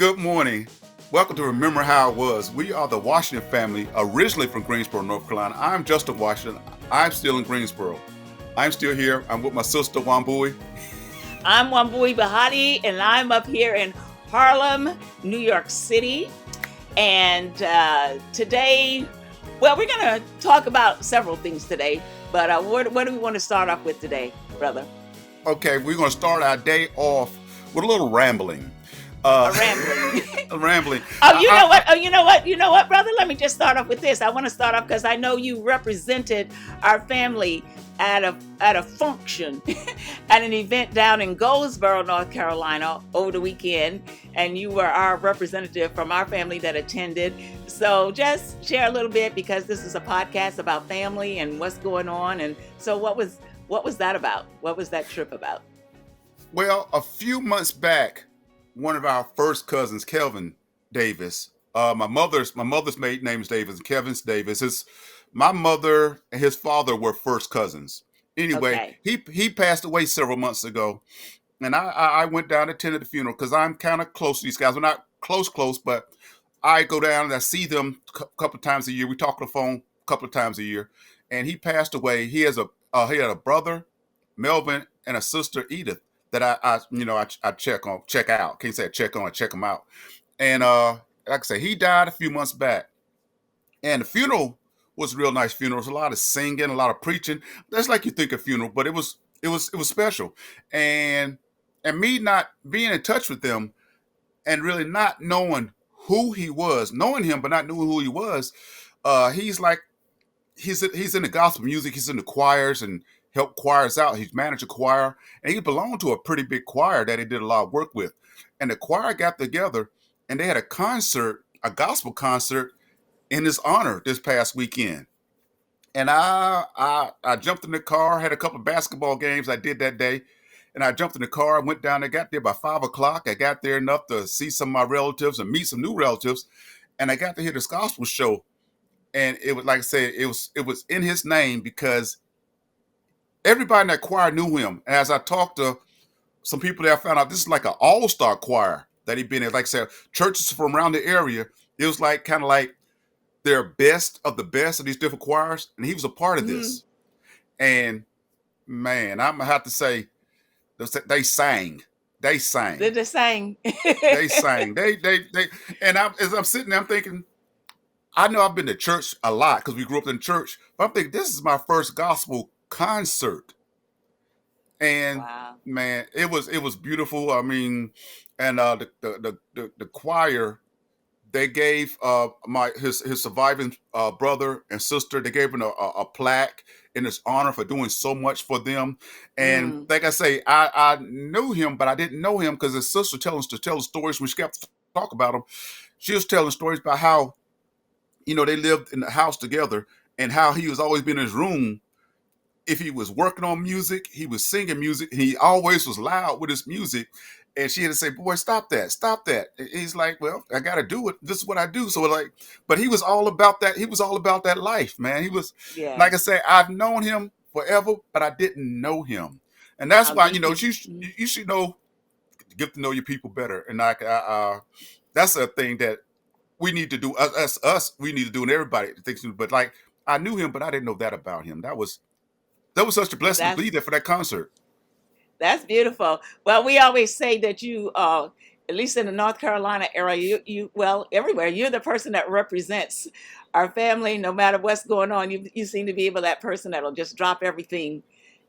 Good morning. Welcome to Remember How It Was. We are the Washington family, originally from Greensboro, North Carolina. I'm Justin Washington. I'm still in Greensboro. I'm still here. I'm with my sister, Wambui. I'm Wambui Bahati, and I'm up here in Harlem, New York City. And today, well, we're going to talk about several things today, but what do we want to start off with today, brother? Okay, we're going to start our day off with a little rambling. Rambling. Rambling. You know what, brother? Let me just start off with this. I want to start off because I know you represented our family at a function, at an event down in Goldsboro, North Carolina over the weekend, and you were our representative from our family that attended. So just share a little bit, because this is a podcast about family and what's going on. And so what was that about? What was that trip about? Well, a few months back, one of our first cousins, Kelvin Davis. My mother's maiden name is Davis, and Kevin's Davis. My mother and his father were first cousins. Anyway, Okay. he passed away several months ago, and I went down and attended the funeral because I'm kind of close to these guys. We're not close, but I go down and I see them a couple of times a year. We talk on the phone a couple of times a year, and he passed away. He had a brother, Melvin, and a sister, Edith, that I check out. Can't say I check on, I check them out. And like I say, he died a few months back. And the funeral was a real nice funeral. It was a lot of singing, a lot of preaching. That's like you think of funeral, but it was special. And me not being in touch with them and really not knowing who he was, knowing him but not knowing who he was, he's like he's in the gospel music, he's in the choirs and helped choirs out. He's managed a choir, and he belonged to a pretty big choir that he did a lot of work with. And the choir got together and they had a concert, a gospel concert in his honor this past weekend. And I jumped in the car, had a couple of basketball games I did that day. And I jumped in the car, I went down there, got there by 5 o'clock. I got there enough to see some of my relatives and meet some new relatives. And I got to hear this gospel show. And it was, like I said, it was in his name because everybody in that choir knew him. And as I talked to some people there, I found out this is like an all-star choir that he'd been in. Like I said, churches from around the area, it was like kind of like their best of the best of these different choirs. And he was a part of Mm-hmm. this. And man, I'm gonna have to say, they sang. They sang. They're just saying. They sang. They. And as I'm sitting there, I'm thinking, I know I've been to church a lot because we grew up in church, but I'm thinking this is my first gospel concert. And Wow. man, it was beautiful. I mean, and the choir, they gave his surviving brother and sister, they gave him a plaque in his honor for doing so much for them. And Mm. like I say, I knew him, but I didn't know him because his sister telling us to tell the stories when she got to talk about him. She was telling stories about how they lived in the house together and how he was always been in his room. If he was working on music, he was singing music. He always was loud with his music. And she had to say, boy, stop that, stop that. And he's like, well, I got to do it. This is what I do. So like, but he was all about that. He was all about that life, man. He was, like I Yes. say, I've known him forever, but I didn't know him. And that's I'll why, leave you. you should get to know your people better. And that's a thing that we need to do. Us, we need to do, and everybody thinks. But like, I knew him, but I didn't know that about him. That was such a blessing to be That's there for that concert. That's beautiful. Well, we always say that you, at least in the North Carolina area, well, everywhere, you're the person that represents our family. No matter what's going on, you seem to be able that person that'll just drop everything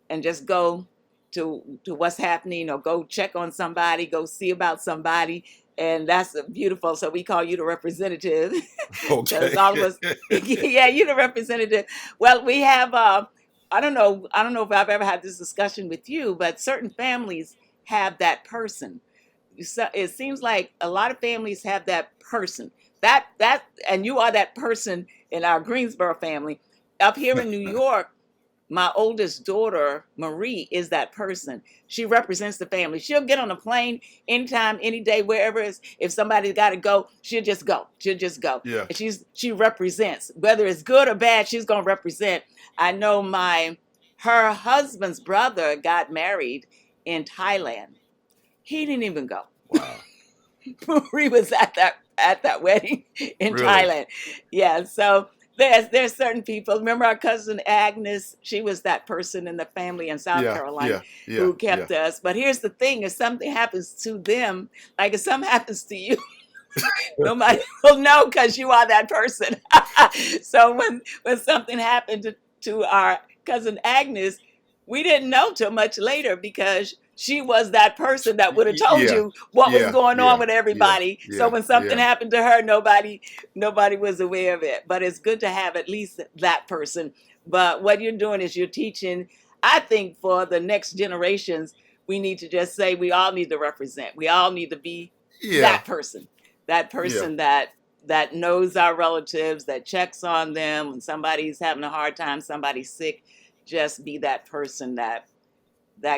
and just go to what's happening, or go check on somebody, go see about somebody, and that's beautiful. So we call you the representative, because Okay. all of us, yeah, you're the representative. Well, we have, I don't know if I've ever had this discussion with you, but certain families have that person. So it seems like a lot of families have that person. And you are that person in our Greensboro family. Up here in New York, my oldest daughter, Marie, is that person. She represents the family. She'll get on a plane anytime, any day, wherever it's, if somebody's got to go, she'll just go. She'll just go. Yeah. And she represents. Whether it's good or bad, she's going to represent. I know her husband's brother got married in Thailand. He didn't even go. Wow. Marie was at that wedding in Really? Thailand. Yeah, so there's certain people. Remember our cousin Agnes? She was that person in the family in South Yeah, Carolina yeah, yeah, who yeah. kept us. But here's the thing: if something happens to them, like if something happens to you, nobody will know because you are that person. So when something happened to our cousin Agnes, we didn't know till much later because she was that person that would have told Yeah, you what was yeah, going on yeah, with yeah, everybody. So yeah, when something yeah, happened to her, nobody was aware of it. But it's good to have at least that person. But what you're doing is you're teaching. I think for the next generations, we need to just say we all need to represent. We all need to be yeah, that person, that yeah, person that knows our relatives, that checks on them when somebody's having a hard time, somebody's sick. Just be that person that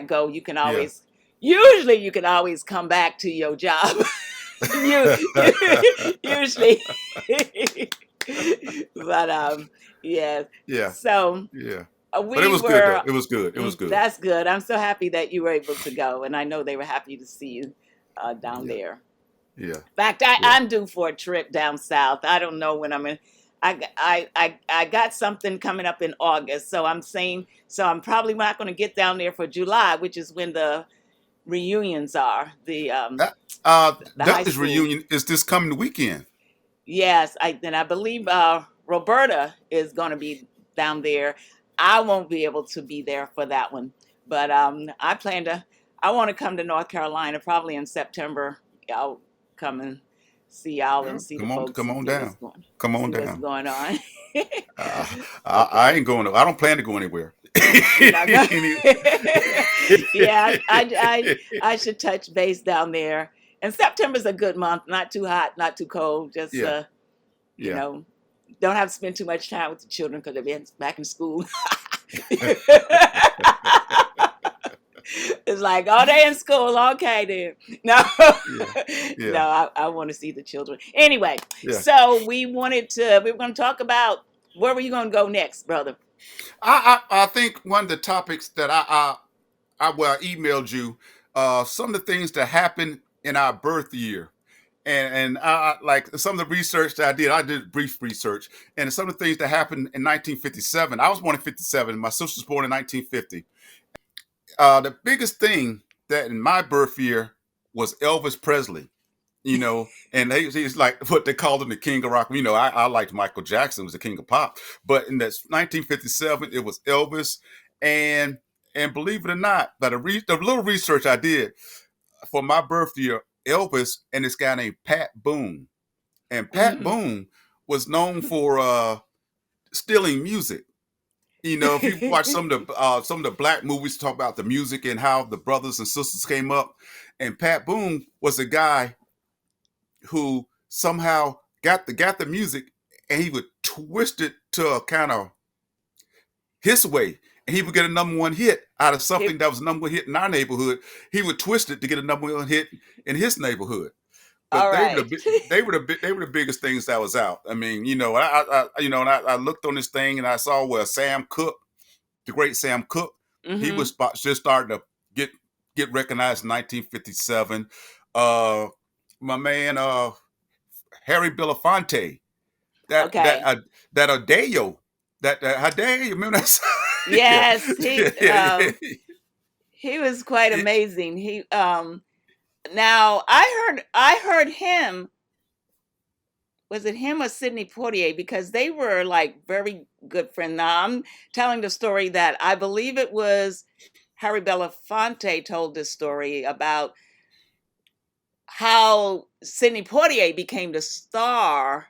go. You can yeah. always, usually, you can always come back to your job. you usually, but yeah. Yeah, So yeah. But it we was good though. were. It was good. It was good. That's good. I'm so happy that you were able to go, and I know they were happy to see you down Yeah, there. yeah, In fact, yeah. I'm due for a trip down south. I don't know when I'm in. I got something coming up in August, so I'm saying so I'm probably not going to get down there for July, which is when the reunions are. That The high Dudley's school. reunion is this coming weekend. Yes, I believe Roberta is going to be down there. I won't be able to be there for that one, but I plan to. I want to come to North Carolina probably in September. I'll come and see y'all and Well, see the folks come and on down. Come on see what's down. going on. Uh, Okay, I ain't going. I don't plan to go anywhere. you're not going. Any- Yeah, I should touch base down there. And September's a good month. Not too hot, not too cold. Just yeah, you yeah. know, don't have to spend too much time with the children because they're back in school. It's like, oh, they in school. Okay, then. No, Yeah, no, yeah, I want to see the children. Anyway, yeah. so we were going to talk about where were you going to go next, brother? I think one of the topics that I emailed you, some of the things that happened in our birth year, and like some of the research that I did brief research, and some of the things that happened in 1957. I was born in 57. My sister was born in 1950. The biggest thing that in my birth year was Elvis Presley. And he's like what they called him, the king of rock. I liked Michael Jackson was the king of pop, but in that 1957, it was Elvis, and believe it or not, by the little research I did for my birth year, Elvis and this guy named Pat Boone, and Pat Hmm. Boone was known for stealing music. If you watch some of the black movies talk about the music and how the brothers and sisters came up, and Pat Boone was a guy who somehow got the music, and he would twist it to a kind of his way, and he would get a number one hit out of something that was a number one hit in our neighborhood. He would twist it to get a number one hit in his neighborhood. But All right. they were the biggest things that was out. I mean, and I looked on this thing and I saw where Sam Cooke, the great Sam Cooke, he Hmm. was just starting to get recognized in 1957. Uh, my man, Harry Belafonte, that that Okay. uh, that Adeo, that Hideo, you remember that song? Yeah, Yes, yeah, yeah, he was quite yeah. amazing. He now I heard him, was it him or Sidney Poitier, because they were like very good friends. Now I'm telling the story that I believe it was Harry Belafonte told this story about how Sidney Poitier became the star,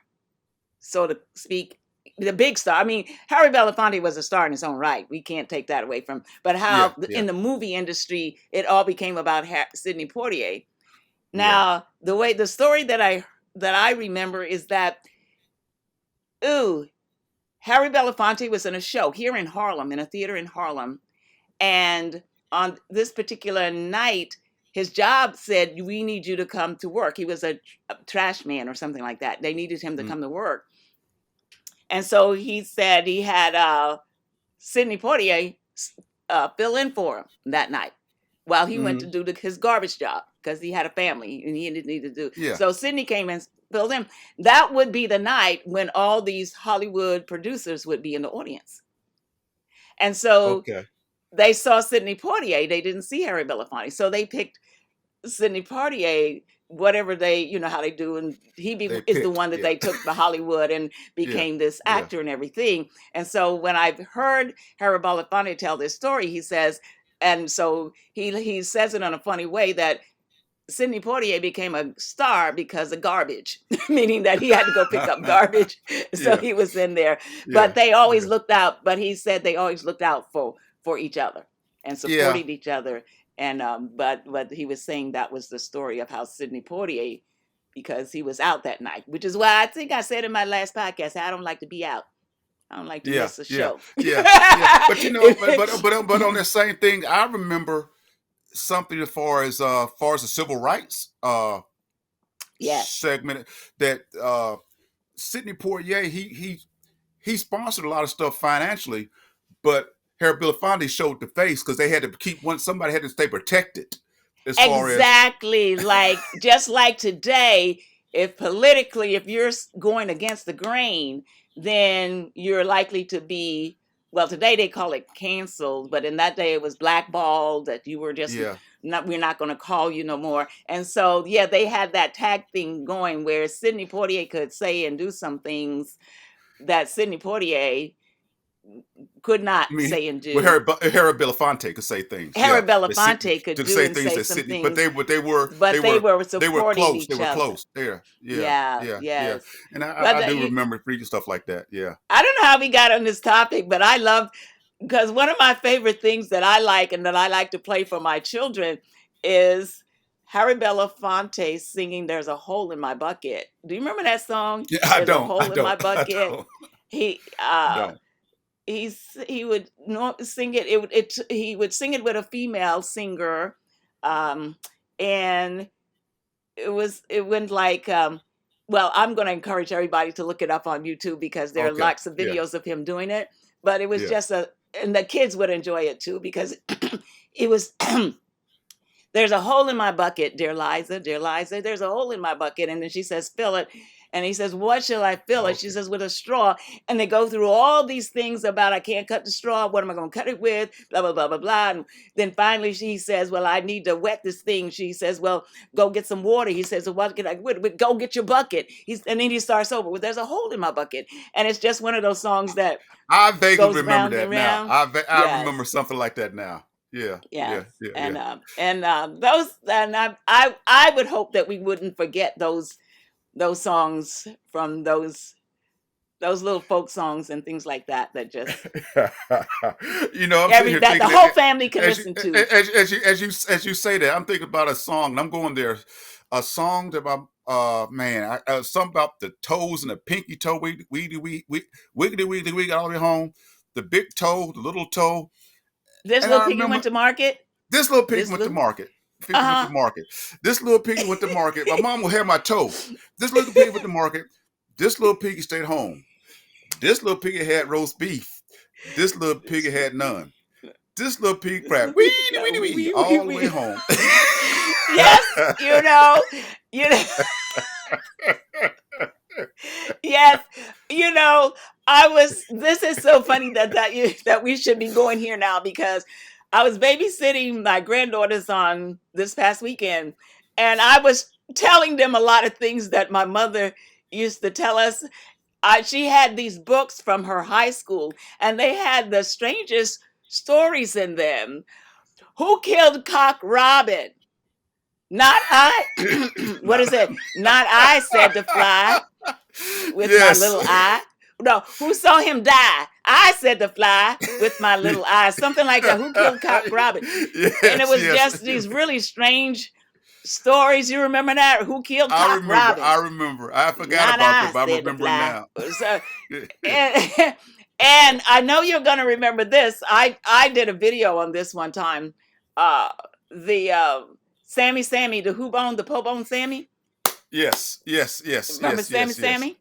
so to speak, the big star. I mean, Harry Belafonte was a star in his own right. We can't take that away from. But Yeah, how yeah, in the movie industry, it all became about Sidney Poitier. yeah. Now, the story that I remember is that ooh, Harry Belafonte was in a show here in Harlem, in a theater in Harlem, and on this particular night, his job said, "We need you to come to work." He was a trash man or something like that. They needed him to Mm, come to work, and so he said he had Sidney Poitier fill in for him that night while he went to mm, do his garbage job. because he had a family and he didn't need to do. Yeah. So Sydney came and filled in. That would be the night when all these Hollywood producers would be in the audience. And so Okay. they saw Sidney Poitier. They didn't see Harry Belafonte. So they picked Sidney Poitier, whatever they, how they do. And They is the picked. one that Yeah. they took to Hollywood and Yeah. became this Yeah. actor and everything. And so when I've heard Harry Belafonte tell this story, he says, and so he says it in a funny way that Sidney Poitier became a star because of garbage, meaning that he had to go pick up garbage. So Yeah. he was in there. Yeah. But they always Yeah. looked out, but he said they always looked out for each other and Yeah. supported each other. And but he was saying that was the story of how Sidney Poitier, because he was out that night, which is why I think I said in my last podcast, I don't like to be out. I don't like to Yeah. miss a Yeah. show. Yeah. Yeah. But but on that same thing, I remember something as far as the civil rights Yes. segment that Sidney Poitier he sponsored a lot of stuff financially, but Harry Belafonte showed the face because they had to somebody had to stay protected as far as Exactly. Like, just like today, if politically, if you're going against the grain, then you're likely to be, well, today they call it canceled, but in that day it was blackballed, that you were just yeah not, we're not going to call you no more. And so, yeah, they had that tag thing going where Sidney Poitier could say and do some things that Sidney Poitier could not I mean, say and well, do. Harry Belafonte could say things, Harry but Sidney Belafonte could to do say and things say that some Sidney, but things, they but they were were they were supporting close, they each were other. close there, Yeah, yeah, yes. and But I do remember reading stuff like that, yeah, I don't know how we got on this topic, but I love, because one of my favorite things that I like and that I like to play for my children is Harry Belafonte singing "There's a Hole in My Bucket." Do you remember that song? yeah. There's a I hole in my don't, bucket. He I uh don't. he would sing it. He would sing it with a female singer, um, and it went like well, I'm going to encourage everybody to look it up on YouTube because there are Okay, lots of yeah, videos of him doing it. But it was yeah, just and the kids would enjoy it too because it was there's a hole in my bucket, dear Liza, dear Liza. There's a hole in my bucket. And then she says, fill it. And he says, what shall I fill it? She okay. says, with a straw. And they go through all these things about, I can't cut the straw. What am I going to cut it with? Blah, blah, blah, blah, blah. And then finally she says, well, I need to wet this thing. She says, well, go get some water. He says, well, what can I with? Go get your bucket. And then he starts over. Well, there's a hole in my bucket. And it's just one of those songs that I vaguely goes remember round and that now. round. I Yes. remember something like that now. Yeah, Yes, yeah, yeah, yeah. and those, and I would hope that we wouldn't forget those songs from those little folk songs and things like that that just I'm sitting here that the thinking whole family can as you, listen to. as you say that, I'm thinking about a song, and I'm going there, a song about man, something about the toes and the pinky toe, wiggity wiggity all the way home, the big toe, the little toe, This and little I piggy remember went to market. this little piggy This went to little market. Piggy went to uh market. This little piggy went to market. My huh. mom will have my toe. This little piggy went to market. This little piggy stayed home. This little piggy had roast beef. This little piggy had none. This little piggy This cried little wee piggy go wee wee wee wee wee all the way wee. home. Yes, you know. Yes, you know, I was. This is so funny that we should be going here now because I was babysitting my granddaughters on this past weekend, and I was telling them a lot of things that my mother used to tell us. She had these books from her high school, and they had the strangest stories in them. Who killed Cock Robin? Not I. What Not, is it? Not I, said the fly with my yes. little eye. No, who saw him die? I, said the fly with my little eye. Something like that. Who killed Cock Robin? And it Yes, was yes. just these really strange stories. You remember that? Who killed Cock I Robin? remember. I forgot Not about I, that, but I said the remember it fly. now. So, and, and I know you're going to remember this. I did a video on this one time. The Sammy, the who bone, the po bone Sammy. Yes, yes, yes, Remember yes, Sammy yes, yes. Sammy?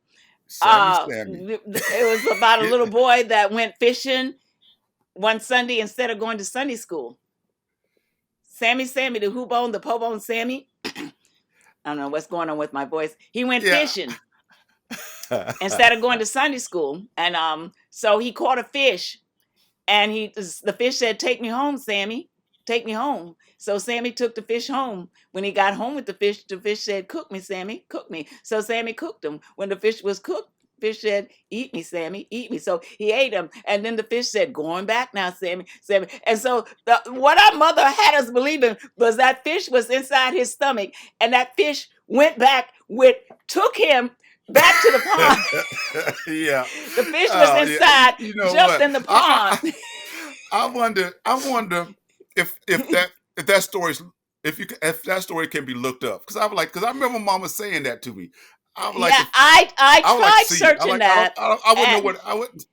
Sammy. It was about a Yeah. little boy that went fishing one Sunday instead of going to Sunday school. Sammy, the who bone, the po bone Sammy. I don't know what's going on with my voice. He went Yeah. fishing instead of going to Sunday school, and so he caught a fish, and the fish said, "Take me home, Sammy. Take me home." So Sammy took the fish home. When he got home with the fish said, "Cook me, Sammy, cook me." So Sammy cooked him. When the fish was cooked, fish said, "Eat me, Sammy, eat me." So he ate him, and then the fish said, "Going back now, Sammy, Sammy." And so what our mother had us believing was that fish was inside his stomach, and that fish went back with took him back to the pond. Yeah. The fish was Yeah. inside, You know jumped what? in the pond. I wonder. I wonder if that story's if that story can be looked up, because I was like, because I remember Mama saying that to me. I would like Yeah, to. I I would like to tried see it. searching that, I wouldn't know and what I wouldn't.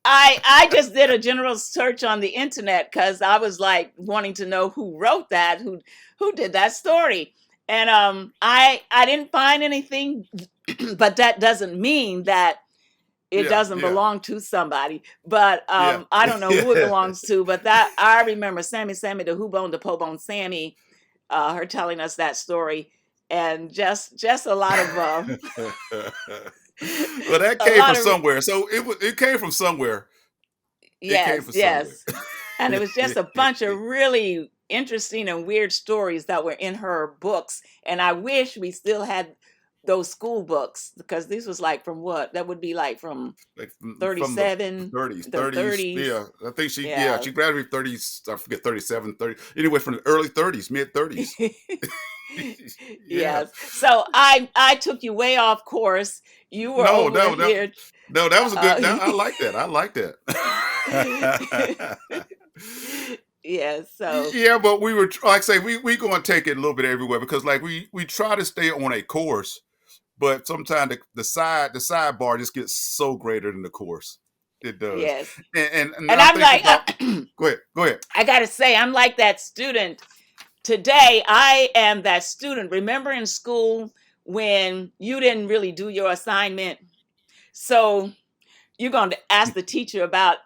I just did a general search on the internet because I was like wanting to know who wrote that, who did that story, and I didn't find anything, but that doesn't mean that it Yeah. doesn't Yeah. belong to somebody. But Yeah. I don't know who it Yeah. belongs to, but that I remember Sammy the Who Bone the Po Bone Sammy, her telling us that story, and just a lot of Well, that a came lot from of somewhere. So it came from somewhere. It came yes, from somewhere. yes. And it was just a bunch of really interesting and weird stories that were in her books. And I wish we still had those school books because this was like from what? That would be like from Like from the 37, 30s, the 30s. 30s. Yeah, I think Yeah. she graduated 30s. I forget 37, 30. Anyway, from the early 30s, mid 30s. Yeah. Yes. So I took you way off course. You were No, over no, no, here. no. That was a good. Uh, I like that. I like that. yeah. So Yeah, but we were like I say we going to take it a little bit everywhere because like we try to stay on a course, but sometimes the sidebar just gets so greater than the course. It does, yes. and And I'm I'm thinking like, about. Go ahead, go ahead. I gotta say, I'm like that student today. I am that student. Remember in school when you didn't really do your assignment? So you're going to ask the teacher about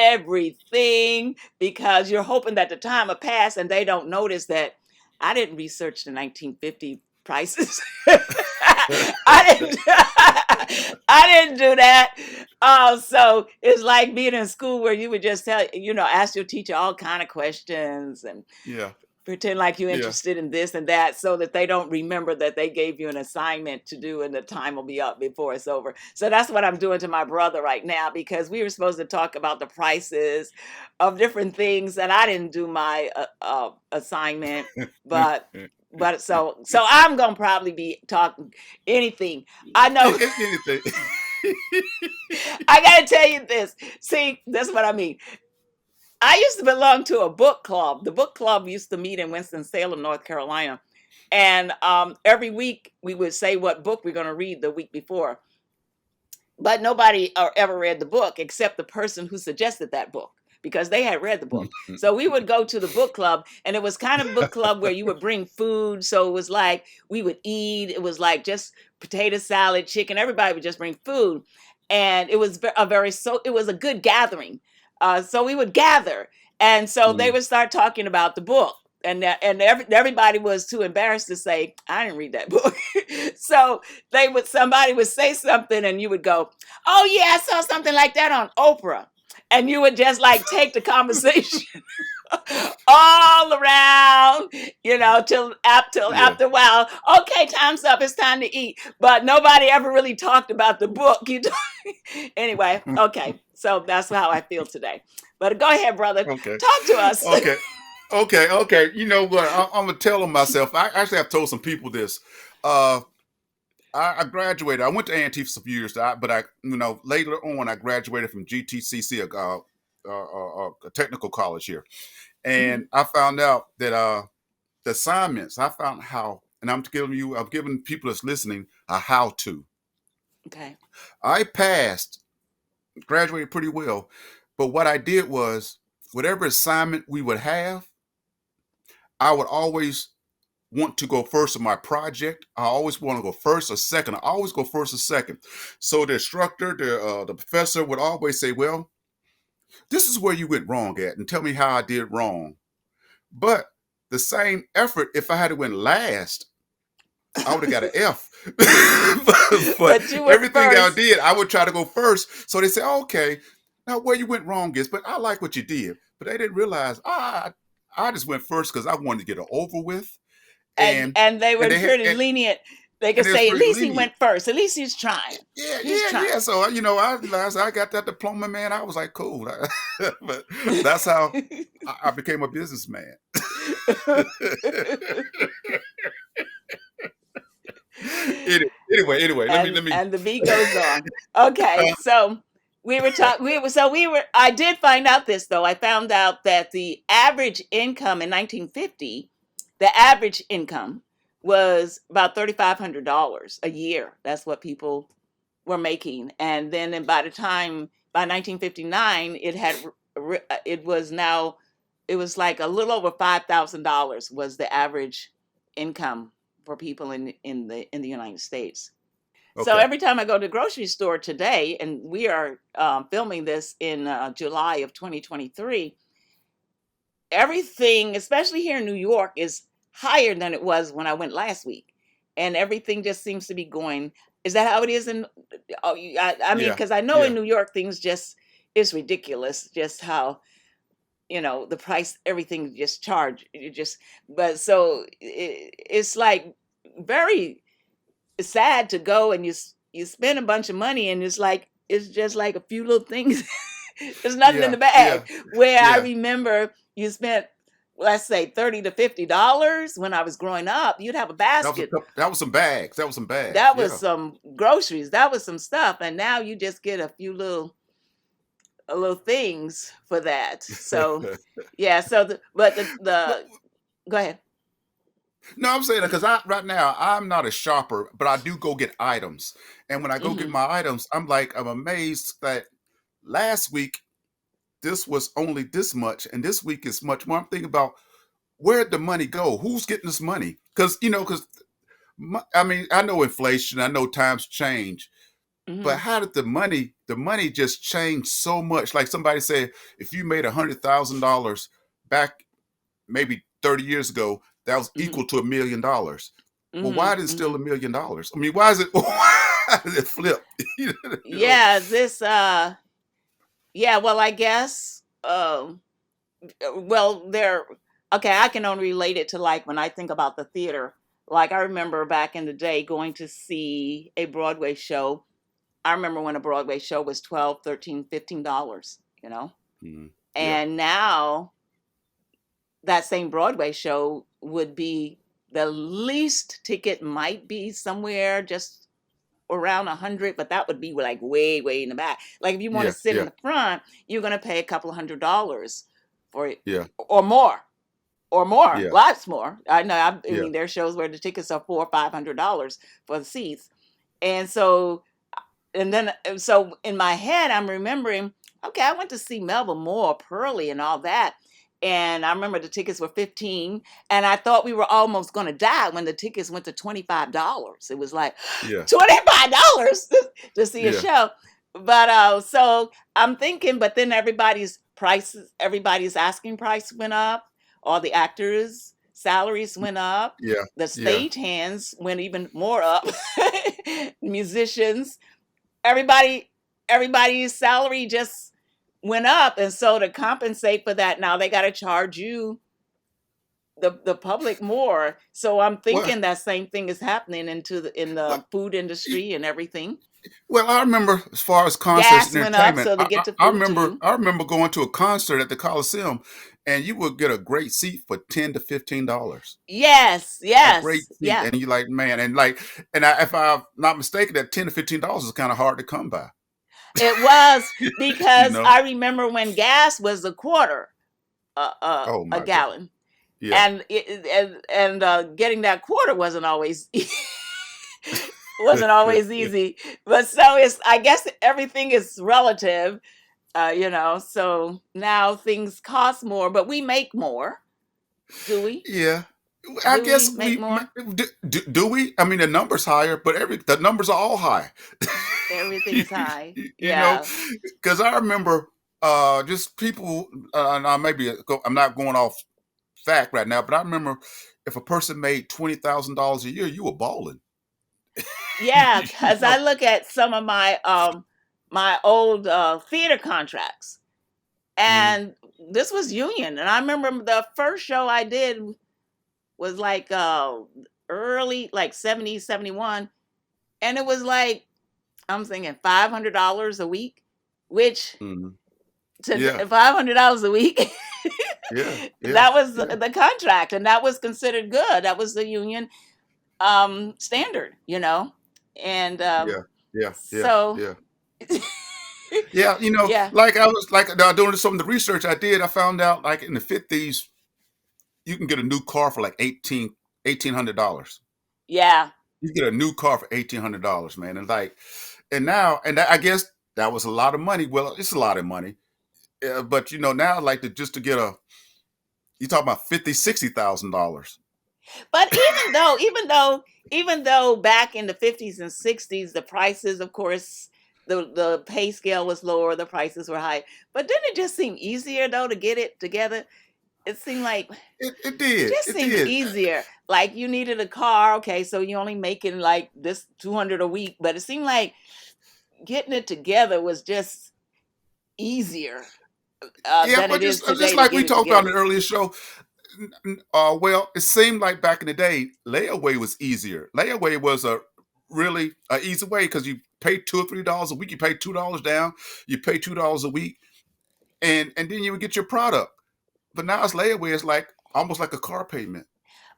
everything because you're hoping that the time will pass and they don't notice that I didn't research the 1950 prices. I didn't. I didn't do that. So it's like being in school where you would just ask your teacher all kind of questions and Yeah, pretend like you're yeah. interested in this and that so that they don't remember that they gave you an assignment to do and the time will be up before it's over. So that's what I'm doing to my brother right now because we were supposed to talk about the prices of different things and I didn't do my assignment, but so I'm gonna probably be talking anything. I know. Anything. I gotta tell you this. See, that's what I mean. I used to belong to a book club. The book club used to meet in Winston-Salem, North Carolina. And every week we would say what book we're going to read the week before. But nobody ever read the book except the person who suggested that book because they had read the book. So we would go to the book club, and it was kind of a book club where you would bring food. So it was like we would eat. It was like just potato salad, chicken. Everybody would just bring food, and it was it was a good gathering. So we would gather, and so they Mm. would start talking about the book. Everybody was too embarrassed to say I didn't read that book. So somebody would say something and you would go, "Oh yeah, I saw something like that on Oprah," and you would just like take the conversation all around, till Yeah. after a while. Okay, time's up. It's time to eat. But nobody ever really talked about the book. Anyway, okay. So that's how I feel today. But go ahead, brother. Okay. Talk to us. Okay. Okay. Okay. You know what? I'm gonna tell them myself. I actually have told some people this. Uh, I graduated. I went to A&T for some years, but later on, I graduated from GTCC, a technical college here, and Mhm. I found out that the assignments. I found how, and I'm giving people that's listening a how to. Okay. I passed, graduated pretty well, but what I did was, whatever assignment we would have, I would always want to go first in my project. I always want to go first or second. I always go first or second. So the instructor, the professor would always say, "Well, this is where you went wrong at, and tell me how I did wrong." But the same effort, if I had to win last, I would have got an F. but But you were everything I first. did, I would try to go first. So they say, okay, now where you went wrong is, but I like what you did. But they didn't realize I just went first because I wanted to get it over with, and And they and were they had pretty lenient. They could and it was say, at pretty least he lenient. went first. At least he's trying. Yeah, He's yeah, trying. yeah. So I realized I got that diploma, man. I was like, cool. But that's how I became a businessman. Anyway, let me. And the beat goes on. Okay, so we were talking. We were. I did find out this though. I found out that the average income in 1950, the average income was about $3,500 a year. That's what people were making, and then by the time by 1959, it was now it was like a little over $5,000 was the average income for people in the United States. So Okay. every time I go to the grocery store today, and we are filming this in July of 2023, everything, especially here in New York, is higher than it was when I went last week, and everything just seems to be going. Is that how it is in? Oh, I mean, Yeah. because I know in Yeah. New York things just it's ridiculous, just how the price everything just charge you just but so it's like very sad to go and you spend a bunch of money and it's just like a few little things. There's nothing in Yeah. the bag. Yeah. Where I Yeah. remember you spent, let's say, $30 to $50 when I was growing up. You'd have a basket. That was some bags. That was some bags. That was Yeah. some groceries. That was some stuff. And now you just get a little things for that. So yeah. So Well, the go ahead. no, I'm saying that because I right now I'm not a shopper, but I do go get items. And when I go get Hmm. my items, I'm amazed that last week this was only this much, and this week is much more. I'm thinking about where'd the money go? Who's getting this money? Because I mean, I know inflation, I know times change, but Hmm. how did the money just change so much? Like somebody said, if you made $100,000 back maybe 30 years ago, that was Hmm. equal to $1 million. Well, Hmm. why is it still Hmm. $1 million? I mean, why is it why did it flip? you know? Yeah, this yeah, well, I guess well, there okay, I can only relate it to like when I think about the theater. Like I remember back in the day going to see a Broadway show. I remember when a Broadway show was 12, 13, $15, you know. Mhm. Yeah, And now that same Broadway show would be the least ticket might be somewhere just around 100, but that would be like way, way in the back. Like if you want to yeah, sit in yeah, the front, you're going to pay a couple of $100 for it yeah, or more. Or more, yeah, lots more. I know. I yeah. mean, there are shows where the tickets are $400 or $500 for the seats, and so so in my head, I'm remembering, okay, I went to see Melba Moore, Pearlie, and all that. And I remember the tickets were 15, and I thought we were almost going to die when the tickets went to $25. It was like Yeah, $25 to see a yeah, show. But so I'm thinking, but then everybody's asking price went up, all the actors' salaries went up, yeah, the yeah, stage hands went even more up, musicians, everybody everybody's salary just went up, and so to compensate for that now they got to charge you the public more. So I'm well, thinking that same thing is happening in well, the food industry and everything. well, I remember as far as concerts Gas and went up entertainment, so to get to I food remember too. I remember going to a concert at the Coliseum, and you would get a great seat for $10 to $15. Yes, A great yes, seat, yeah, and you like, man, if I'm not mistaken, that $10 to $15 is kind of hard to come by. it was, you because know? I remember when gas was a quarter Oh a my God. gallon, Yeah. and getting that quarter wasn't always easy. But so it's, I guess everything is relative, so now things cost more, but we make more. Do we? Yeah. I Do we guess make more? do we? I mean, the numbers higher, but the numbers are all high. Everything is high. you know, Yeah. because I remember just people. And I'm not going off fact right now, but I remember if a person made $20,000 a year, you were balling. Yeah, You because I know. look at some of my old theater contracts, Mhm. and this was union. And I remember the first show I did was like early, like 70, 71, and it was like I'm thinking $500 a week, which Mhm. to Yeah. $500 a week, Yeah. Yeah. that was Yeah. the contract, and that was considered good. That was the union standard, and Yeah. Yeah. Yeah. so Yeah. Yeah. yeah, Like I was like doing some of the research I did, I found out like in the 50s, you can get a new car for like $1,800. yeah. You get a new car for $1,800, man. And like, and now, and I guess that was a lot of money. Well, it's a lot of money. But now like just to get you talk about 50, $60,000. But even though back in the 50s and 60s, the prices, of course, the pay scale was lower, the prices were high. But didn't it just seem easier though to get it together? It seemed like It it did. just It seemed did. easier. Like you needed a car, okay, so you only making like this 200 a week, but it seemed like getting it together was just easier Yeah, than but it is just today to like get we it talked about in together. the earlier show, well, it seemed like back in the day, layaway was easier. Layaway was a really a easy way because you pay $2 or $3 a week. You pay $2 down. You pay $2 a week, and then you would get your product. But now it's layaway. It's like almost like a car payment.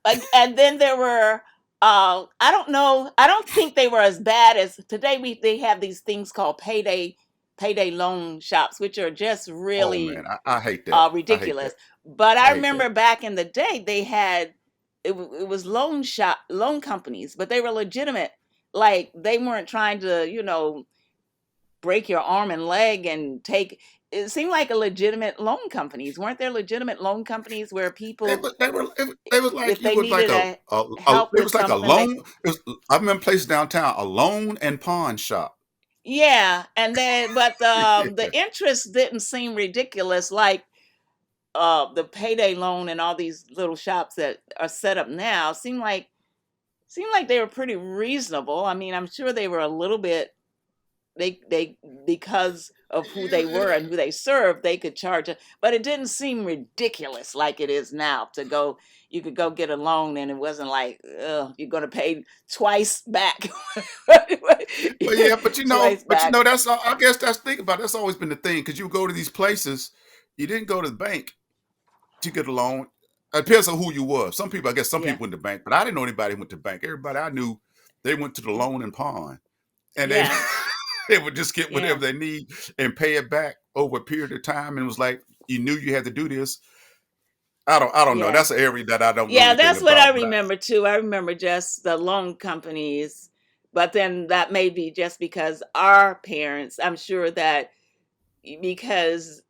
Like, and then there were I don't know, I don't think they were as bad as today. They have these things called payday loan shops, which are just Oh really man, I hate that. I hate that. ridiculous. But I I hate that. remember back in the day they had it was loan companies, but they were legitimate. Like they weren't trying to break your arm and leg and take. It seemed like a legitimate loan companies. Weren't there legitimate loan companies where people, They was like if you they was like needed help it with was like a something, they loan. I remember places downtown, a loan and pawn shop. yeah, and then but the Yeah. interest didn't seem ridiculous like the payday loan and all these little shops that are set up now seemed like they were pretty reasonable. I mean, I'm sure they were a little bit, they because of who they were and who they served, they could charge it, but it didn't seem ridiculous like it is now to go. You could go get a loan and it wasn't like, ugh, you're going to pay twice back. But yeah, but Twice back. that's I guess that's think about it, that's always been the thing because you go to these places, you didn't go to the bank to get a loan. It depends on who you were. Some people, I guess, some Yeah. people went to the bank, but I didn't know anybody who went to the bank. Everybody I knew, they went to the loan and pawn, and they Yeah. they would just get whatever Yeah. they need and pay it back over a period of time. And it was like you knew you had to do this. I don't know. Yeah. That's an area that I don't know Yeah, anything that's what I about. But remember too. I remember just the loan companies, but then that may be just because our parents, I'm sure that because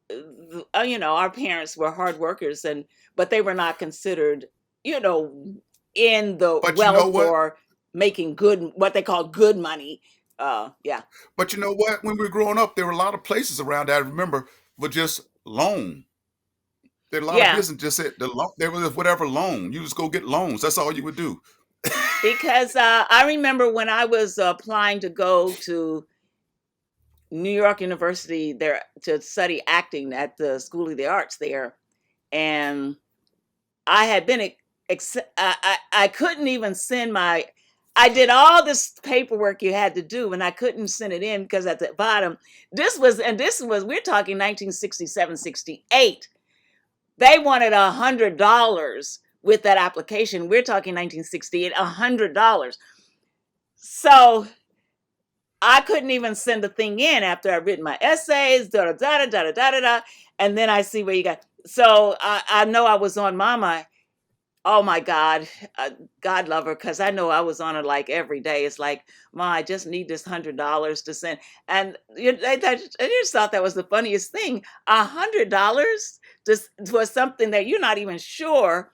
our parents were hard workers, and but they were not considered, you know, in the but you know wealth what? or making good, what they call good money. Yeah. But you know what? When we were growing up, there were a lot of places around that I remember were just loan. There were a lot of Yeah, business just said the loan. There was whatever loan. You just go get loans. That's all you would do. because I remember when I was applying to go to New York University there to study acting at the School of the Arts there, and I had been I couldn't even send my. I did all this paperwork you had to do, and I couldn't send it in because at the bottom, this was we're talking 1967, 68. They wanted $100 with that application. We're talking 1968, $100. So I couldn't even send the thing in after I'd written my essays, da da da da da da da da, and then I see where you got. So I know I was on Mama. Oh my God, God love her, because I know I was on her like every day. It's like, Ma, I just need this $100 to send, and I just thought that was the funniest thing. $100 just for something that you're not even sure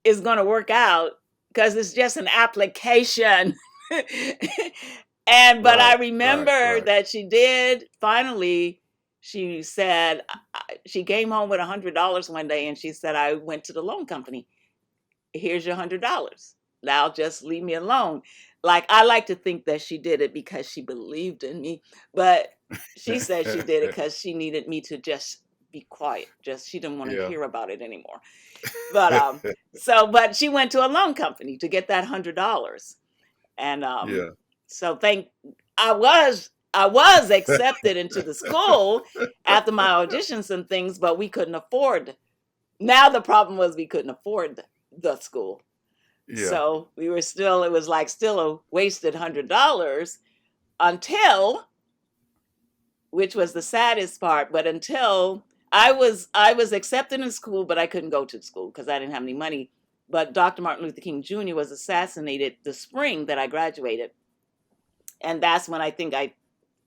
is going to work out because it's just an application. And but I Right, right, remember right. that she did finally. She said she came home with $100 one day, and she said I went to the loan company, here's your $100. Now just leave me alone. Like, I like to think that she did it because she believed in me, but she said she did it because she needed me to just be quiet. Just she didn't want to Yeah. hear about it anymore. But but she went to a loan company to get that $100. And Yeah. so I was accepted into the school after my auditions and things, but we couldn't afford. Now the problem was we couldn't afford the school. Yeah. So we were still, it was like still a wasted $100 until, which was the saddest part, but until I was accepted in school, but I couldn't go to school because I didn't have any money. But Dr. Martin Luther King Jr. was assassinated the spring that I graduated. And that's when I think I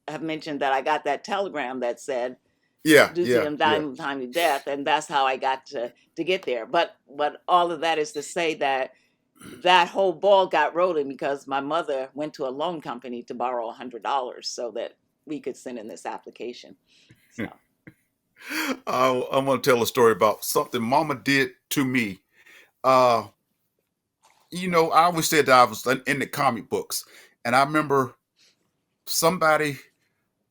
have mentioned that I got that telegram that said, Yeah. due to Yeah. him Yeah. dying of timely death, and that's how I got to get there. But all of that is to say that that whole ball got rolling because my mother went to a loan company to borrow $100 so that we could send in this application. So, I'm gonna tell a story about something Mama did to me. Uh, I always said that I was in the comic books, and I remember somebody.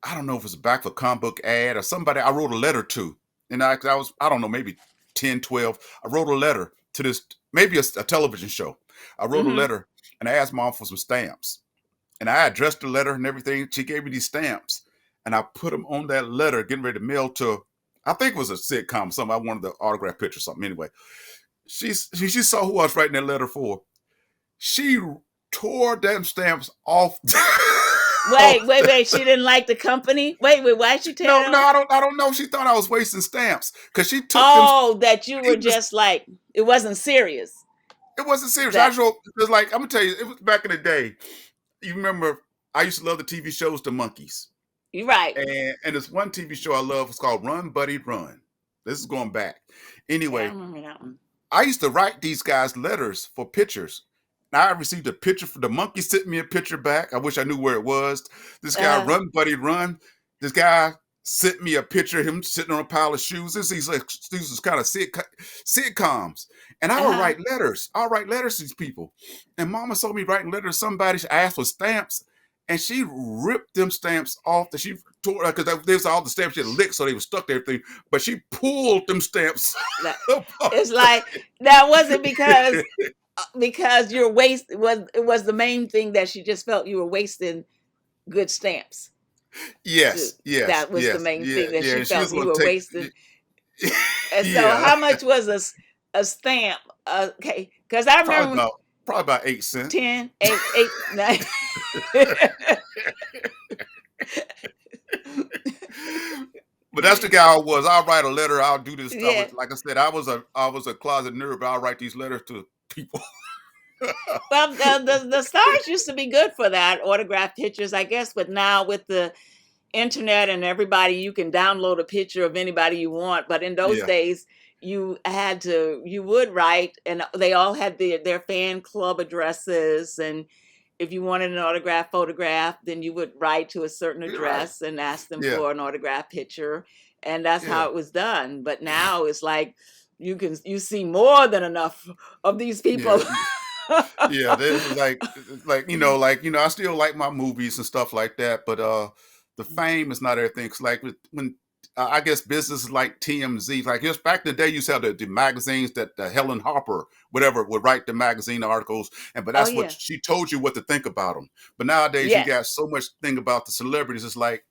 I don't know if it was a back of a comic book ad or somebody I wrote a letter to, and I was I don't know maybe 10, 12. I wrote a letter to this maybe a television show. I wrote a mm-hmm, letter and I asked Mom for some stamps, and I addressed the letter and everything. She gave me these stamps, and I put them on that letter, getting ready to mail to. I think it was a sitcom, something. I wanted the autograph picture, or something. Anyway, she saw who I was writing that letter for. She tore them stamps off. wait. She didn't like the company. Wait. Why'd you tear No, it no, off? I don't know. She thought I was wasting stamps because she took them. Oh, that you were She was. just like it wasn't serious. It wasn't serious. I That wrote. It was like I'm gonna tell you. It was back in the day. You remember? I used to love the TV shows, The Monkeys, you're right. and this one TV show I love was called Run Buddy Run. This is going back. Yeah, I Anyway, remember that one. I used to write these guys letters for pictures. Now I received a picture for the monkey sent me a picture back. I wish I knew where it was. This guy, Uh, Run Buddy Run. This guy sent me a picture of him sitting on a pile of shoes. These was kind of sitcoms. And I would uh-huh, write letters. I'll write letters to these people. And Mama saw me writing letters to somebody. She asked for stamps. And she ripped them stamps off. That she tore because there's all the stamps she had licked, so they were stuck to everything. But she pulled them stamps that, apart. it's like that wasn't because you're waste was it was the main thing that she just felt you were wasting good stamps too. Yes, yes, That was the yes, main yeah, thing that yeah. she And she was felt you going were to take, wasting. And so, yeah, how much was a stamp? Okay, because I probably remember about probably about 8 cents. 10, 8, 8, 9. But that's the guy I was. I'll write a letter. I'll do this. I Yeah. was like I said. I was a closet nerd. But I'll write these letters to people. Well, the stars used to be good for that autograph pictures, I guess, but now with the internet and everybody, you can download a picture of anybody you want. But in those Yeah, days, you would write, and they all had their fan club addresses. And if you wanted an autograph photograph, then you would write to a certain you're right. address and ask them Yeah, for an autograph picture. And that's yeah, how it was done. But now it's like you see more than enough of these people. yeah, yeah. This is like I still like my movies and stuff like that. But the fame is not everything. It's like when I guess businesses like TMZ, like just back in the day, you used to have the magazines that Helen Harper, whatever, would write the magazine articles, but Oh that's what yeah. she told you what to think about them. But nowadays, you got Yes. so much thing about the celebrities. It's like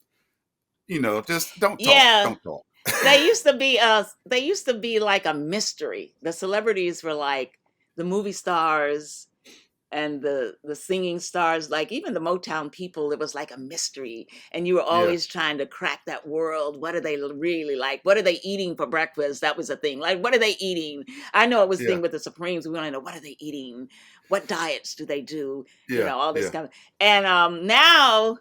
just don't talk, Yeah. don't talk. They used to be like a mystery. The celebrities were like the movie stars and the singing stars, like even the Motown people, it was like a mystery. And you were Yeah, always trying to crack that world. What are they really like? What are they eating for breakfast? That was a thing. Like, what are they eating? I know it was a yeah, thing with the Supremes. We want to know, what are they eating? What diets do they do? yeah, All this yeah, kind of, and now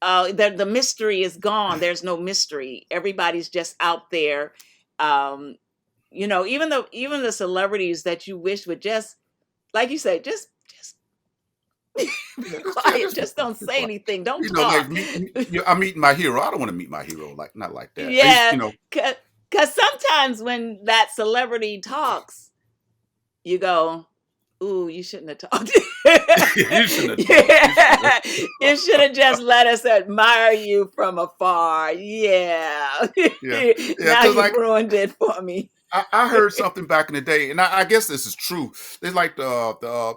the mystery is gone. There's no mystery. Everybody's just out there. Um, even the celebrities that you wish would just, like you say, just be yeah. quiet. Just Just don't be say quiet. anything. Don't Like talk. I'm meeting my hero. I don't want to meet my hero. Like not like that. I used, Yeah, because sometimes when that celebrity talks, you go, ooh, you shouldn't have talked. You shouldn't have talked. You shouldn't have. Yeah. You should have just let us admire you from afar. Yeah. Yeah, yeah. Now Because you've like ruined it for me. I heard something back in the day, and I guess this is true. They like the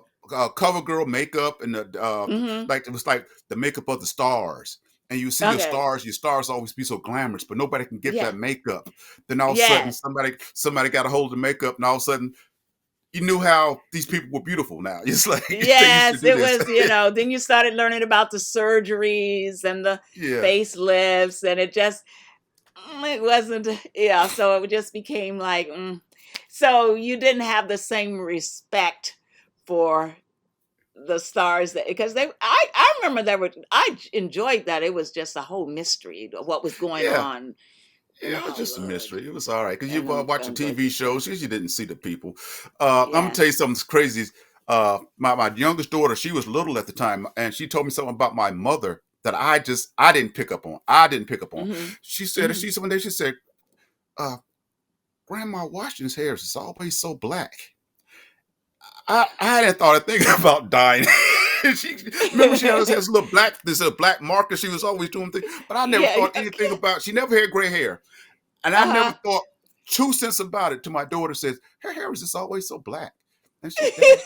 cover girl makeup and the Hmm. like it was like the makeup of the stars. And you see Okay. your stars always be so glamorous, but nobody can get Yeah. that makeup. Then all of a sudden, Yes. somebody got a hold of the makeup, and all of a sudden, you knew how these people were beautiful. Now it's like they used to Yes, do it this. was, then you started learning about the surgeries and the Yeah, facelifts, and it just, it wasn't, yeah, so it just became like, so you didn't have the same respect for the stars that, because I remember I enjoyed that it was just a whole mystery of what was going yeah. on in Yeah, it was just a Hollywood mystery. It was all right because you and them watch the film TV places. shows, you didn't see the people. I'm gonna tell you Yes. something that's crazy. My youngest daughter, she was little at the time, and she told me something about my mother that I didn't pick up on. I didn't pick up on. Hmm. She Hmm. said one day she said, uh, "Grandma Washington's hair is always so black." I hadn't thought a thing about dying. She remember she always has a little this black marker. She was always doing things, but I never Yeah. thought anything Okay. about. She never had gray hair. And I never Uh-huh. thought 2 cents about it till my daughter says, her hair is just always so black. And she, Dad,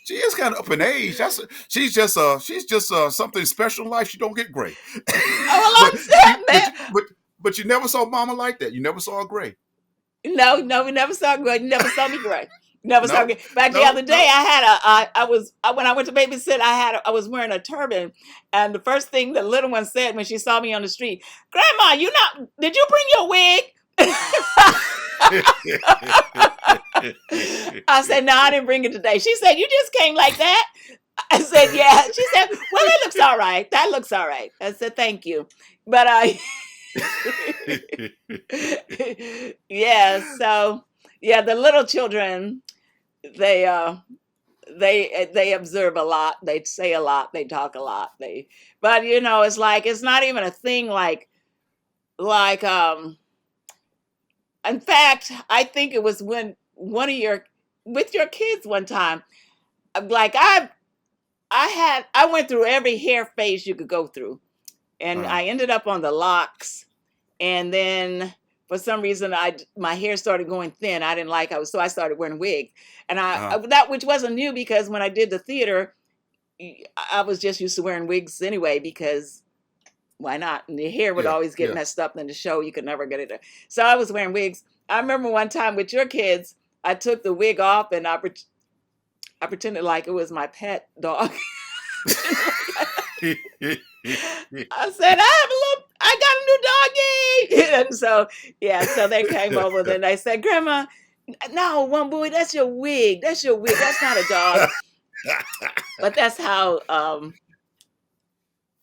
she is kind of up in age. She's just something special in life. She don't get gray. Oh, but well, you I'm but man. you, but you never saw mama like that. You never saw her gray. No, no, we never saw gray. You never saw me gray. Never saw No, gray. Back the no, other day, no. I was, when I went to babysit, I was wearing a turban, and the first thing the little one said when she saw me on the street, "Grandma, did you bring your wig?" I said, "No, I didn't bring it today." She said, "You just came like that?" I said, "Yeah." She said, "Well, that looks all right. That looks all right." I said, "Thank you," but yeah. So yeah, the little children, they they observe a lot. They say a lot. They talk a lot. But it's like it's not even a thing like In fact, I think it was when one of your with your kids one time. Like I went through every hair phase you could go through, and uh, I ended up on the locks, and then for some reason my hair started going thin. I didn't like I was so I started wearing wigs, and uh, that which wasn't new because when I did the theater, I was just used to wearing wigs anyway because why not? And your hair would yeah, always get yeah. messed up in the show. You could never get it. So I was wearing wigs. I remember one time with your kids, I took the wig off and I pretended like it was my pet dog. I said, I got a new doggy. And so, yeah, so they came over and they said, Grandma, no, Wambui, that's your wig. That's your wig. That's not a dog. But that's how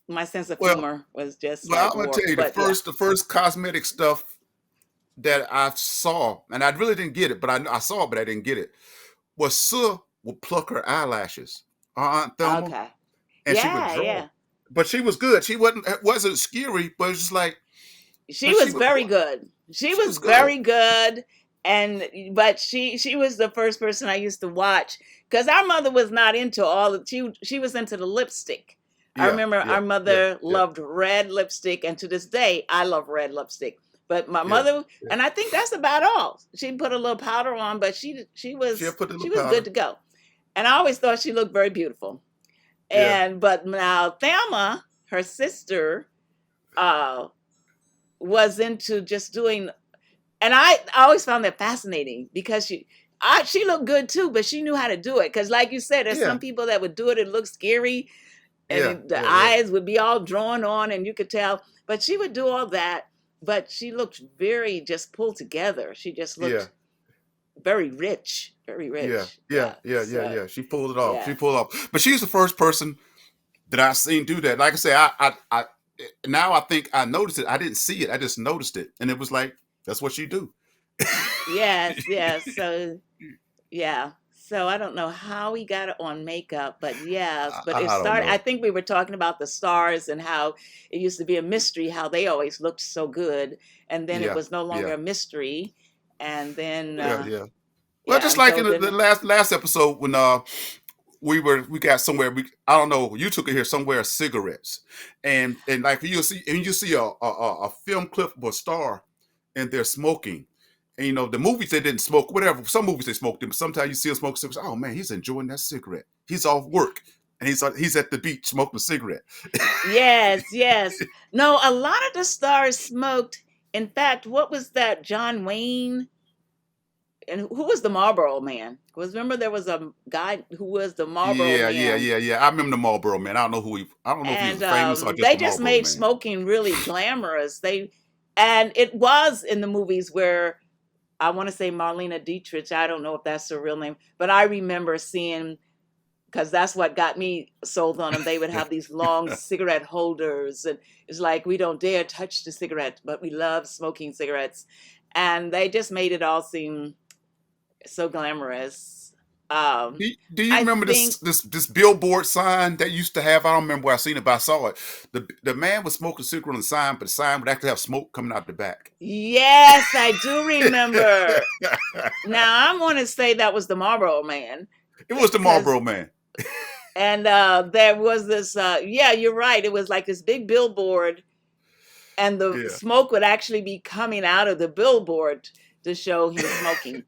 my sense of well, humor was just well, like I'm gonna tell warped. you But yeah. the first cosmetic stuff that I saw, and I really didn't get it, but I saw it, but I didn't get it. Was Sue would pluck her eyelashes, our Aunt Thelma, Okay. and she would Yeah, draw. yeah. But she was good. She wasn't scary, but it's just like, She but she was would very good. She she was was good. very good. And but she was the first person I used to watch because our mother was not into all of she was into the lipstick. I Yeah, remember yeah, our yeah, mother yeah, loved red lipstick, and to this day I love red lipstick. But my yeah, mother, yeah. and I think that's about all. She put a little powder on, but She'll put a little she was good powder. to go. And I always thought she looked very beautiful. Yeah, And but now Thelma, her sister, uh, was into just doing, and I always found that fascinating because she looked good too, but she knew how to do it. Because like you said, there's yeah, some people that would do it. It looks scary, and yeah, the yeah, yeah, eyes would be all drawn on, and you could tell. But she would do all that. But she looked very just pulled together. She just yeah, looked very rich, very yeah, rich. yeah, Yeah. yeah, yeah, So yeah. She pulled it off. She yeah. pulled it off. But she's the first person that I seen do that. Like I say, I now I think I noticed it. I didn't see it. I just noticed it, and it was like that's what she do. Yes. Yes. So yeah. So I don't know how he got it on makeup, but yeah, but it I don't started, I know. think we were talking about the stars and how it used to be a mystery how they always looked so good, and then it Yeah, was no longer yeah, a mystery, and then yeah, yeah. Well, Yeah, just and like so in the then, last episode when we got somewhere I don't know, you took it here somewhere cigarettes, and like you see a film clip of a star and they're smoking. And the movies they didn't smoke, whatever. Some movies they smoked them, but sometimes you see them smoke cigarettes. Oh man, he's enjoying that cigarette. He's off work and he's at the beach smoking a cigarette. yes, yes. No, a lot of the stars smoked. In fact, what was that? John Wayne, and who was the Marlboro Man? Because remember there was a guy who was the Marlboro Man, Yeah. I remember the Marlboro Man. I don't know if he was and famous or just they the just Marlboro made Man. smoking really glamorous. And it was in the movies where I want to say Marlena Dietrich. I don't know if that's her real name, but I remember seeing, because that's what got me sold on them. They would have these long cigarette holders, and it's like we don't dare touch the cigarette, but we love smoking cigarettes, and they just made it all seem so glamorous. Um, Do you I remember think, this billboard sign that used to have? I don't remember where I seen it, but I saw it. The man was smoking a cigarette on the sign, but the sign would actually have smoke coming out the back. yes, I do remember. Now I'm going to say that was the Marlboro Man, It was the because Marlboro Man. and there was this. Yeah, you're right. It was like this big billboard, and the Yeah, smoke would actually be coming out of the billboard to show him smoking.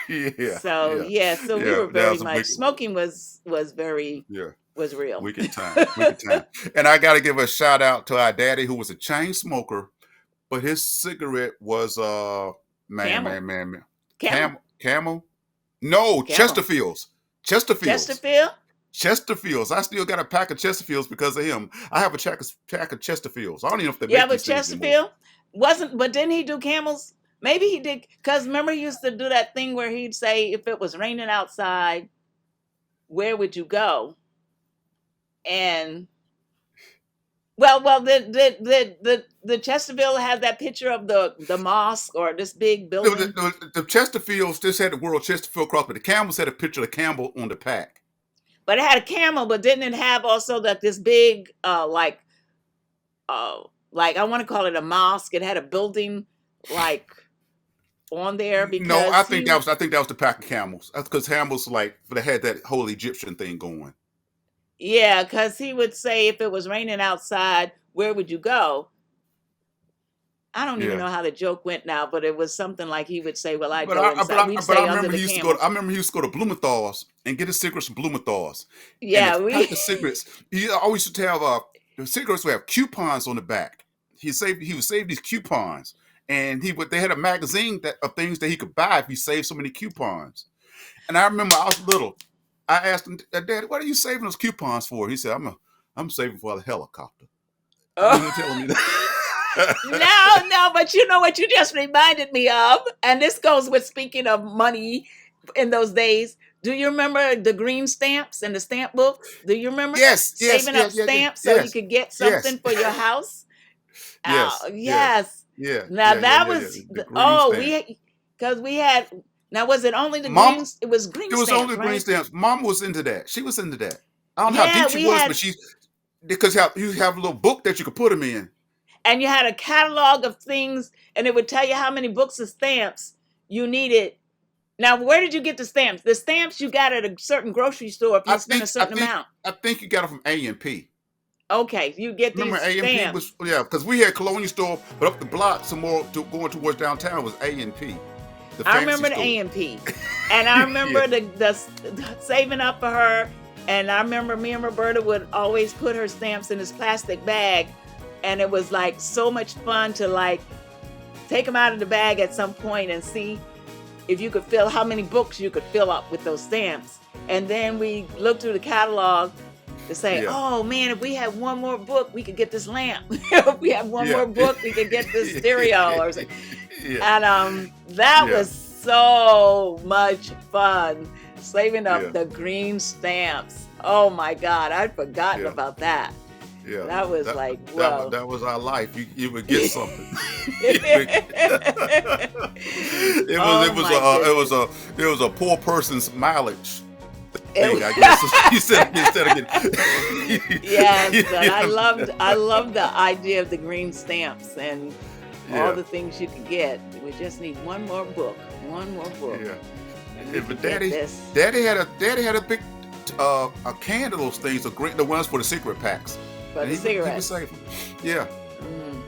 yeah, So yeah, yeah, so we yeah. were That very was a much wicked, smoking was very yeah, was real. wicked time, wicked time. And I got to give a shout out to our daddy who was a chain smoker, but his cigarette was Camel, man, camel, Camel. No, camel. Chesterfields. Chesterfield. Chesterfields. I still got a pack of Chesterfields because of him. I have a pack of Chesterfields. I don't even know if they Yeah, make but these things anymore. Chesterfield wasn't. But didn't he do camels? Maybe he did. Because remember, he used to do that thing where he'd say, "If it was raining outside, where would you go?" And well, the Chesterfield had that picture of the mosque or this big The, building. the Chesterfields just had the word Chesterfield cross, but the Campbells had a picture of Campbell on the pack. But it had a camel, but didn't it have also that this big like I want to call it a mosque. It had a building like on there No, because he I think that was the pack of camels. That's because camels they had that whole Egyptian thing going. yeah, because he would say if it was raining outside, where would you go? I don't even Yeah. know how the joke went now, but it was something like he would say, "Well, I'd But go I inside." We'd say under remember the he used to go. I camels. remember he used to go to Blumenthal's and get his cigarettes from Blumenthal's, and the Yeah, pack we of cigarettes. He always used to have the cigarettes would have coupons on the back. He would save these coupons, and they had a magazine of things that he could buy if he saved so many coupons. And I remember I was little. I asked him, "Dad, what are you saving those coupons for?" He said, I'm saving for the helicopter." I remember him telling me that. no, but you know what you just reminded me of, and this goes with speaking of money in those days. Do you remember the green stamps and the stamp books? Do you remember Yes, saving up stamps so you yes, could get yes, something for your house? yes, yes, Yes. Now that was The green oh stamp. because we had now was it only the Mom, greens? It was green it was stamps, only green right? stamps. Mom was into that. She was into that. I don't know how Yeah, deep she we was, but had, because you have a little book that you could put them in. and you had a catalog of things, and it would tell you how many books of stamps you needed. Now, where did you get the stamps? The stamps you got at a certain grocery store if you spent a certain amount. I think you got it from A&P. Okay, you get Remember these A&P stamps. was because we had Colonial store, but up the block some more going towards downtown was A&P, the I fancy remember the store. A&P, and I Yeah, remember the saving up for her. And I remember me and Roberta would always put her stamps in this plastic bag, and it was like so much fun to like take them out of the bag at some point and see if you could fill how many books you could fill up with those stamps. And then we looked through the catalog to say, yeah, oh man, if we had one more book, we could get this lamp. If we had one yeah, more book, we could get this stereo or something. yeah, And that yeah, was so much fun, saving yeah, up the green stamps. Oh my God, I'd forgotten yeah. about that. Yeah, That was like, whoa. that was our life. You would get something. Oh my goodness. It was a poor person's mileage It thing, I guess. Instead of getting yes, but yeah, I loved the idea of the green stamps and all yeah, the things you could get. We just need one more book. One more book. yeah. Let me But get this daddy had a big a can of those things, the ones for the cigarette packs, for and the he would cigarettes. save them. Yeah,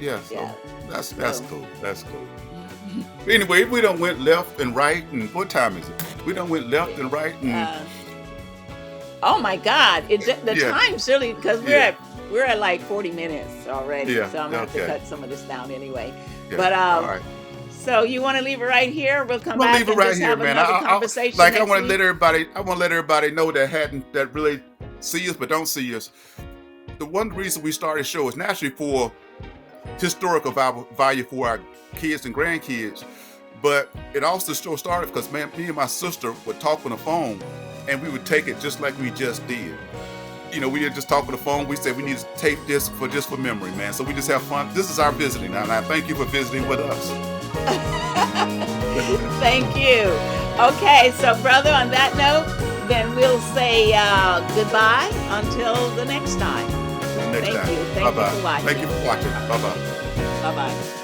yeah. So Yeah. that's So, cool. That's cool. Anyway, we done went left and right, and what time is it? We done went left and right, and uh, oh my God! The yeah, time surely because yeah, we're at like 40 minutes already, yeah. so I'm gonna have to Okay, cut some of this down anyway. yeah. But All right. so you want to leave it right here? We'll come I'm gonna back leave it and right just here, have man. another conversation Like I next want to week. let everybody. I want to let everybody know that really see us, but don't see us. The one reason we started the show is naturally for historical value for our kids and grandkids, but it also still started because man, me and my sister would talk on the phone, and we would take it just like we just did. We would just talk on the phone. We said we need to tape this for memory, man. So we just have fun. This is our visiting, and I thank you for visiting with us. Thank you. Okay, so brother, on that note, then we'll say goodbye until the next time. Next Thank time. you. Bye Thank you bye. for watching. Thank you for watching. Bye bye. Bye bye.